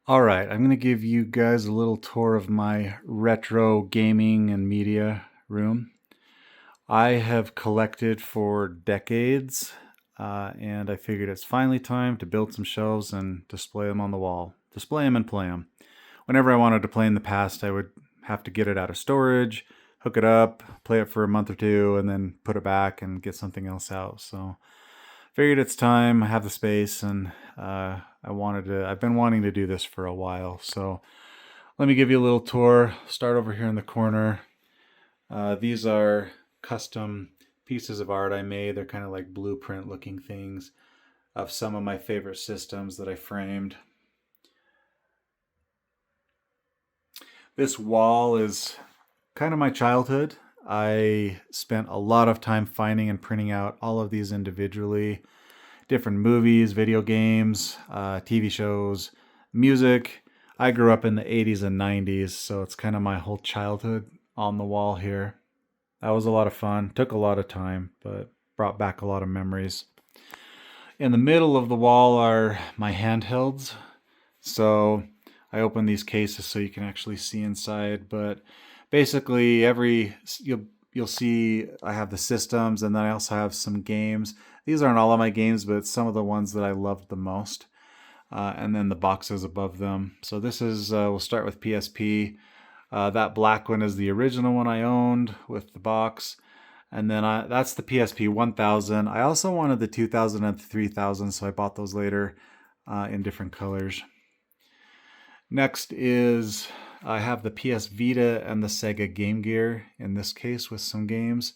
All right, I'm going to give you guys a little tour of my retro gaming and media room. I have collected for decades, and I figured it's finally time to build some shelves and display them on the wall. Display them and play them. Whenever I wanted to play in the past, I would have to get it out of storage, hook it up, play it for a month or two, and then put it back and get something else out. So figured it's time. I have the space, and I've been wanting to do this for a while. So let me give you a little tour. Start over here in the corner. These are custom pieces of art I made. They're kind of like blueprint looking things of some of my favorite systems that I framed. This wall is kind of my childhood. I spent a lot of time finding and printing out all of these individually. Different movies, video games, TV shows, music. I grew up in the 80s and 90s, so it's kind of my whole childhood on the wall here. That was a lot of fun. Took a lot of time, but brought back a lot of memories. In the middle of the wall are my handhelds. So I open these cases so you can actually see inside, but basically you'll see I have the systems, and then I also have some games. These aren't all of my games, but some of the ones that I loved the most. And then the boxes above them. So this is, we'll start with PSP. That black one is the original one I owned with the box. And then that's the PSP 1000. I also wanted the 2000 and the 3000, so I bought those later in different colors. Next is I have the PS Vita and the Sega Game Gear, in this case with some games.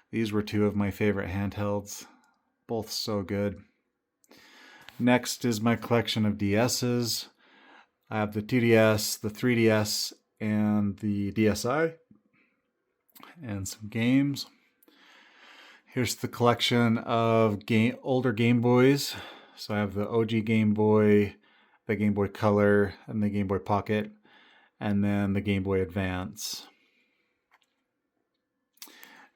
These were two of my favorite handhelds, both so good. Next is my collection of DS's. I have the 2DS, the 3DS, and the DSi, and some games. Here's the collection of older Game Boys. So I have the OG Game Boy, the Game Boy Color, and the Game Boy Pocket, and then the Game Boy Advance.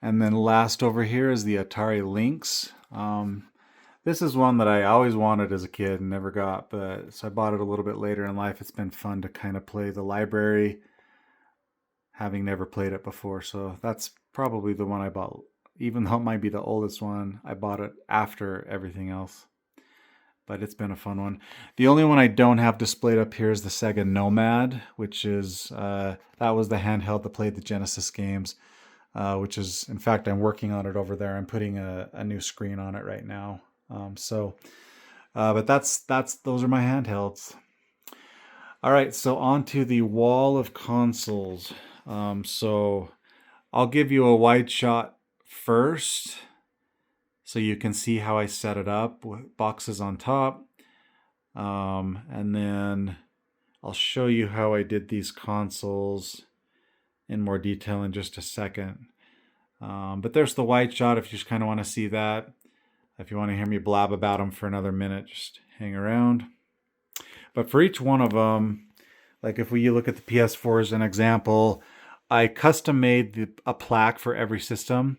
And then last over here is the Atari Lynx. This is one that I always wanted as a kid and never got, but so I bought it a little bit later in life. It's been fun to kind of play the library, having never played it before. So that's probably the one I bought, even though it might be the oldest one. I bought it after everything else, but it's been a fun one. The only one I don't have displayed up here is the Sega Nomad, which is that was the handheld that played the Genesis games, which is, in fact, I'm working on it over there. I'm putting a new screen on it right now. But those are my handhelds. All right, so on to the wall of consoles. So I'll give you a wide shot first, so you can see how I set it up with boxes on top. And then I'll show you how I did these consoles in more detail in just a second. But there's the wide shot if you just kind of want to see that. If you want to hear me blab about them for another minute, just hang around. But for each one of them, like if we look at the PS4 as an example, I custom made a plaque for every system.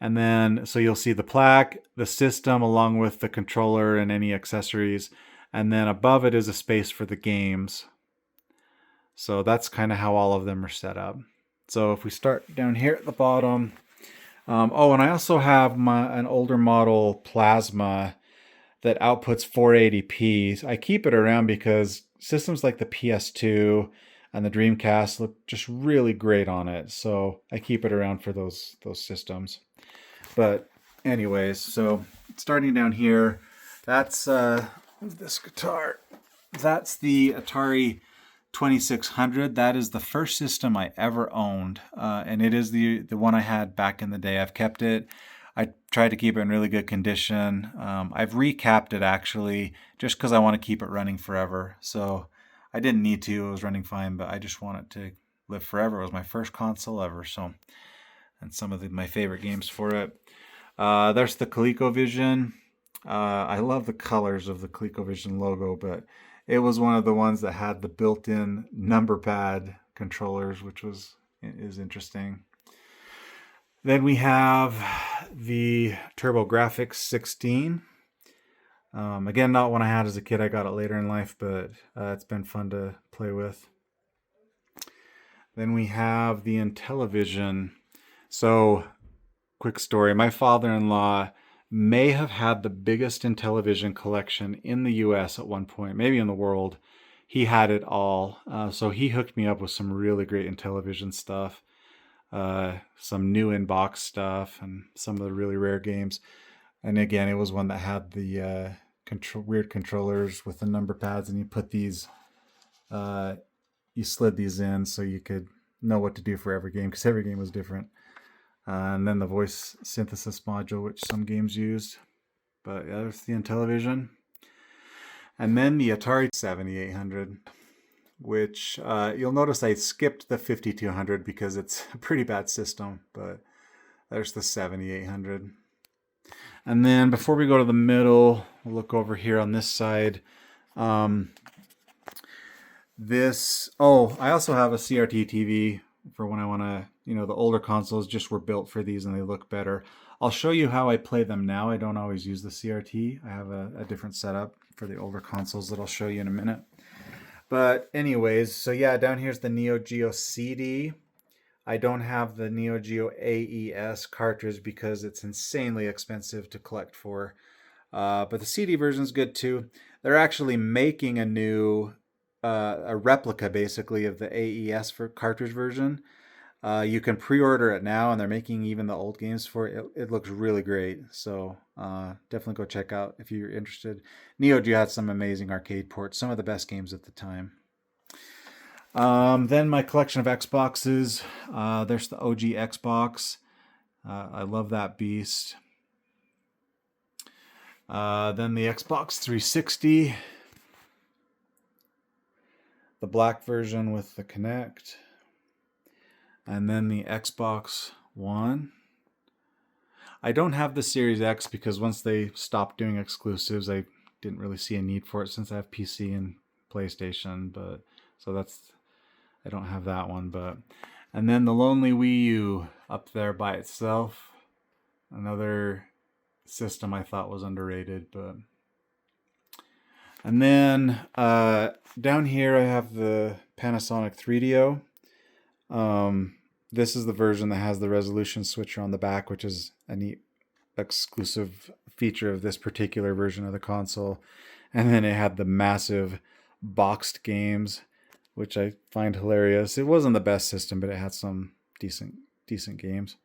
And then, so you'll see the plaque, the system, along with the controller and any accessories. And then above it is a space for the games. So that's kind of how all of them are set up. So if we start down here at the bottom, and I also have an older model plasma that outputs 480p. I keep it around because systems like the PS2 and the Dreamcast look just really great on it. So I keep it around for those systems. But anyways, so starting down here, that's this guitar. That's the Atari 2600. That is the first system I ever owned, and it is the one I had back in the day. I've kept it. I tried to keep it in really good condition. I've recapped it actually, just because I want to keep it running forever. So I didn't need to. It was running fine, but I just want it to live forever. It was my first console ever, so, and some of my favorite games for it. There's the ColecoVision. I love the colors of the ColecoVision logo, but it was one of the ones that had the built-in number pad controllers, which is interesting. Then we have the TurboGrafx 16. Again, not one I had as a kid. I got it later in life, but it's been fun to play with. Then we have the Intellivision. So, quick story. My father-in-law may have had the biggest Intellivision collection in the US at one point, maybe in the world. He had it all. So he hooked me up with some really great Intellivision stuff, some new in-box stuff, and some of the really rare games. And again, it was one that had the weird controllers with the number pads, and you put these, you slid these in so you could know what to do for every game because every game was different. And then the voice synthesis module, which some games used. But yeah, there's the Intellivision. And then the Atari 7800, which you'll notice I skipped the 5200 because it's a pretty bad system, but there's the 7800. And then before we go to the middle, we'll look over here on this side. I also have a CRT TV for when I want to, the older consoles just were built for these and they look better. I'll show you how I play them now. I don't always use the CRT. I have a different setup for the older consoles that I'll show you in a minute. But anyways, so yeah, down here's the Neo Geo CD. I don't have the Neo Geo AES cartridge because it's insanely expensive to collect for. But the CD version is good too. They're actually making a replica basically of the AES for cartridge version. You can pre-order it now, and they're making even the old games for it. It looks really great, so definitely go check out if you're interested. Neo Geo had some amazing arcade ports, some of the best games at the time. Then my collection of Xboxes. There's the OG Xbox. I love that beast. Then the Xbox 360. The black version with the Kinect. And then the Xbox One. I don't have the Series X because once they stopped doing exclusives, I didn't really see a need for it since I have PC and PlayStation. But so I don't have that one. And then the Lonely Wii U up there by itself. Another system I thought was underrated, but. And then down here I have the Panasonic 3DO. This is the version that has the resolution switcher on the back, which is a neat exclusive feature of this particular version of the console. And then it had the massive boxed games, which I find hilarious. It wasn't the best system, but it had some decent games.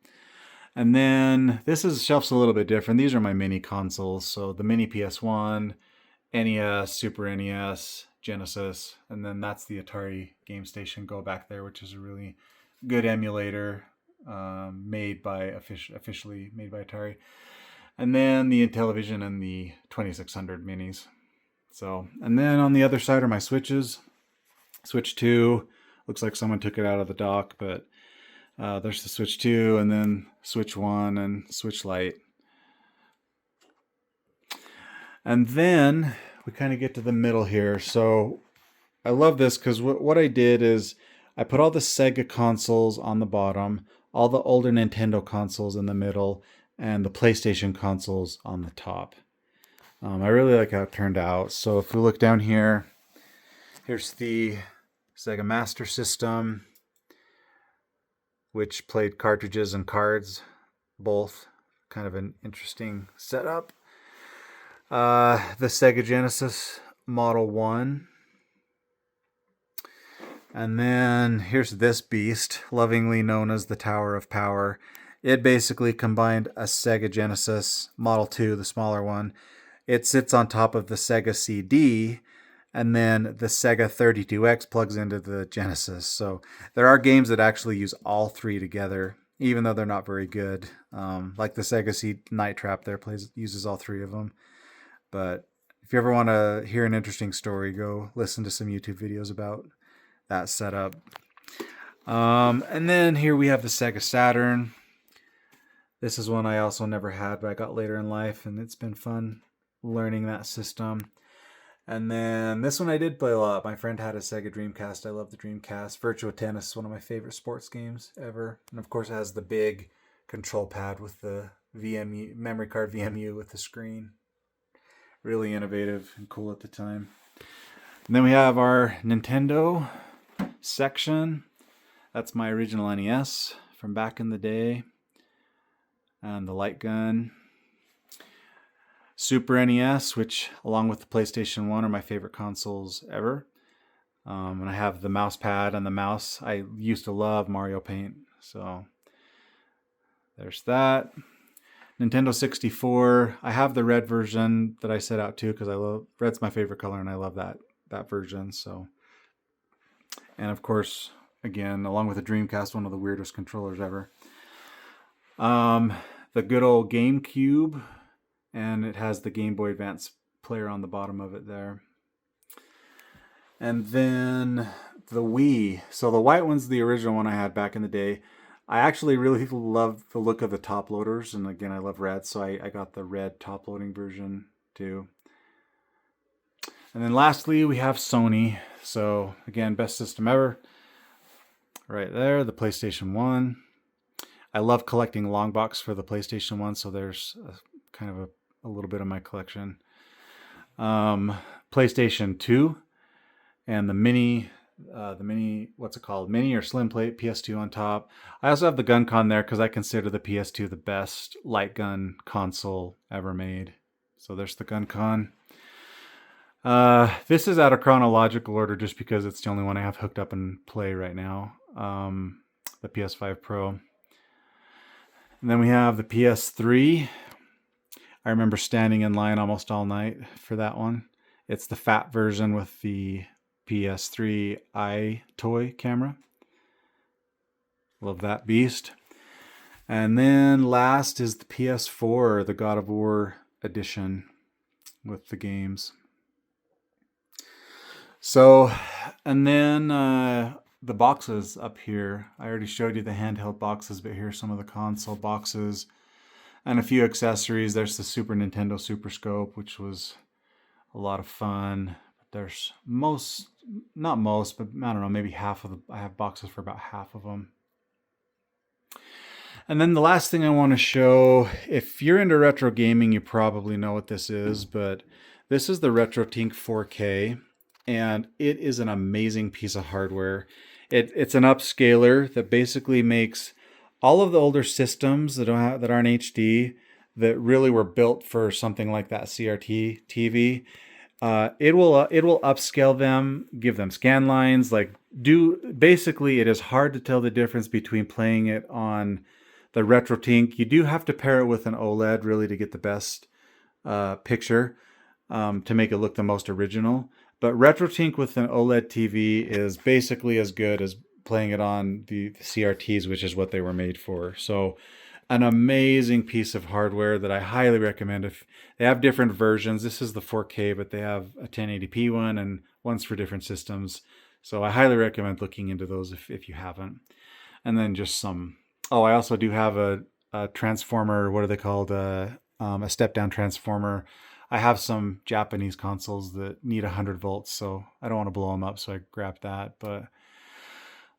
And then this shelf's a little bit different. These are my mini consoles. So the mini PS1, NES, Super NES, Genesis, and then that's the Atari Game Station Go back there, which is a really good emulator officially made by Atari. And then the Intellivision and the 2600 minis. So, and then on the other side are my Switches. Switch 2, looks like someone took it out of the dock, but there's the Switch 2, and then Switch 1 and Switch Lite. And then we kind of get to the middle here. So I love this because what I did is I put all the Sega consoles on the bottom, all the older Nintendo consoles in the middle, and the PlayStation consoles on the top. I really like how it turned out. So if we look down here, here's the Sega Master System, which played cartridges and cards, both. Kind of an interesting setup. The Sega Genesis Model 1. And then here's this beast, lovingly known as the Tower of Power. It basically combined a Sega Genesis Model 2, the smaller one. It sits on top of the Sega CD, and then the Sega 32X plugs into the Genesis. So there are games that actually use all three together, even though they're not very good. Like the Sega CD Night Trap there uses all three of them. But if you ever want to hear an interesting story, go listen to some YouTube videos about that setup. And then here we have the Sega Saturn. This is one I also never had, but I got later in life, and it's been fun learning that system. And then this one I did play a lot. My friend had a Sega Dreamcast. I love the Dreamcast. Virtua Tennis is one of my favorite sports games ever. And of course it has the big control pad with the VMU, memory card VMU with the screen. really innovative and cool at the time. And then we have our Nintendo section. That's my original NES from back in the day. And the light gun. Super NES, which along with the PlayStation 1 are my favorite consoles ever. And I have the mouse pad and the mouse. I used to love Mario Paint. So there's that. Nintendo 64. I have the red version that I set out to because I love red's my favorite color and I love that version. So, and of course, again, along with the Dreamcast, one of the weirdest controllers ever. The good old GameCube, and it has the Game Boy Advance player on the bottom of it there. And then the Wii. So the white one's the original one I had back in the day. I actually really love the look of the top loaders, and again, I love red, so I got the red top loading version too. And then lastly, we have Sony. So again, best system ever. Right there, the PlayStation 1. I love collecting long box for the PlayStation 1, so there's kind of a little bit of my collection. PlayStation 2 and the mini, what's it called? Mini or slim plate PS2 on top. I also have the Gun Con there because I consider the PS2 the best light gun console ever made. So there's the Gun Con. This is out of chronological order just because it's the only one I have hooked up and play right now. The PS5 Pro. And then we have the PS3. I remember standing in line almost all night for that one. It's the fat version with the PS3 iToy camera. Love that beast. And then last is the PS4, the God of War edition with the games. So, and then the boxes up here. I already showed you the handheld boxes, but here's some of the console boxes and a few accessories. There's the Super Nintendo Super Scope, which was a lot of fun. There's not most, but I don't know, maybe half of I have boxes for about half of them. And then the last thing I want to show, if you're into retro gaming, you probably know what this is, but this is the RetroTink 4K, and it is an amazing piece of hardware. It's an upscaler that basically makes all of the older systems that aren't HD, that really were built for something like that CRT TV. It will upscale them, give them scan lines, basically it is hard to tell the difference between playing it on the RetroTink. You do have to pair it with an OLED really to get the best picture to make it look the most original. But RetroTink with an OLED TV is basically as good as playing it on the CRTs, which is what they were made for. So an amazing piece of hardware that I highly recommend. If they have different versions, this is the 4K, but they have a 1080p one and ones for different systems. So I highly recommend looking into those if you haven't. And then just some, I also do have a transformer, what are they called? A step-down transformer. I have some Japanese consoles that need 100 volts, so I don't want to blow them up, so I grabbed that. But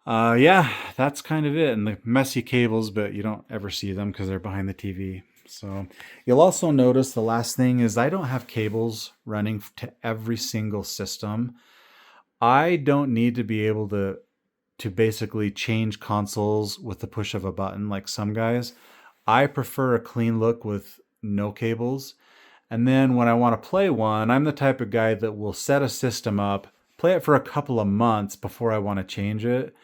yeah, that's kind of it. And the messy cables, but you don't ever see them because they're behind the TV. So you'll also notice the last thing is I don't have cables running to every single system. I don't need to be able to basically change consoles with the push of a button like some guys. I prefer a clean look with no cables. And then when I want to play one, I'm the type of guy that will set a system up, play it for a couple of months before I want to change it.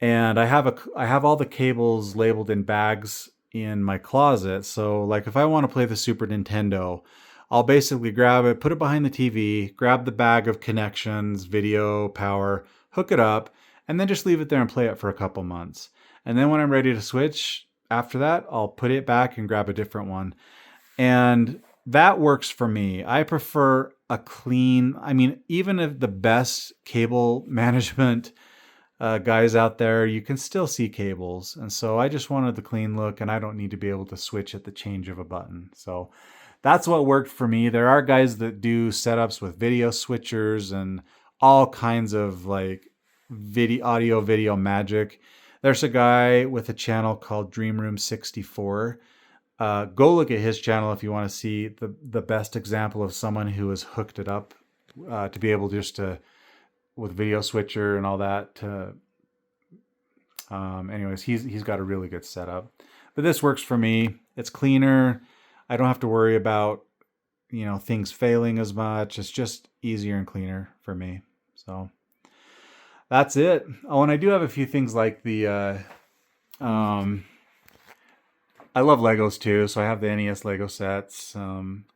And I have all the cables labeled in bags in my closet. So like if I want to play the Super Nintendo, I'll basically grab it, put it behind the TV, grab the bag of connections, video, power, hook it up, and then just leave it there and play it for a couple months. And then when I'm ready to switch, after that, I'll put it back and grab a different one. And that works for me. I prefer a clean, even if the best cable management guys out there, you can still see cables. And so I just wanted the clean look, and I don't need to be able to switch at the change of a button. So that's what worked for me. There are guys that do setups with video switchers and all kinds of like video magic. There's a guy with a channel called Dream Room 64 Go look at his channel if you want to see the best example of someone who has hooked it up to be able just to, with video switcher and all that. Anyways, he's got a really good setup. But this works for me. It's cleaner. I don't have to worry about things failing as much. It's just easier and cleaner for me. So that's it. Oh, and I do have a few things like the I love Legos too, so I have the NES Lego sets,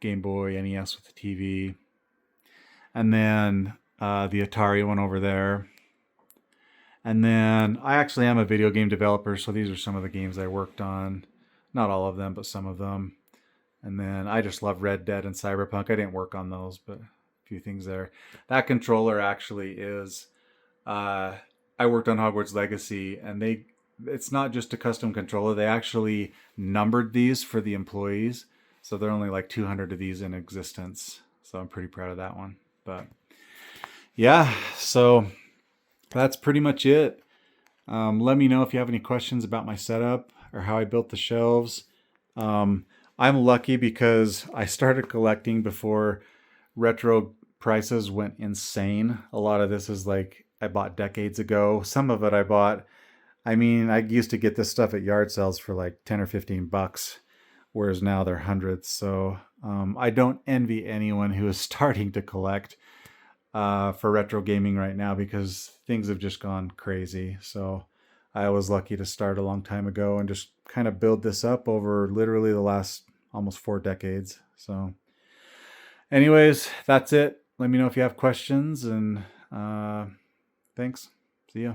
Game Boy, NES with the TV, and then the Atari one over there. And then I actually am a video game developer, so these are some of the games I worked on. Not all of them, but some of them. And then I just love Red Dead and Cyberpunk. I didn't work on those, but a few things there. That controller actually is, I worked on Hogwarts Legacy, and it's not just a custom controller. They actually numbered these for the employees. So there are only like 200 of these in existence. So I'm pretty proud of that one. But yeah, so that's pretty much it. Let me know if you have any questions about my setup or how I built the shelves. I'm lucky because I started collecting before retro prices went insane. A lot of this is like I bought decades ago. Some of it I used to get this stuff at yard sales for like 10 or 15 bucks, whereas now they're hundreds. So I don't envy anyone who is starting to collect for retro gaming right now because things have just gone crazy. So I was lucky to start a long time ago and just kind of build this up over literally the last almost 4 decades. So anyways, that's it. Let me know if you have questions, and thanks. See ya.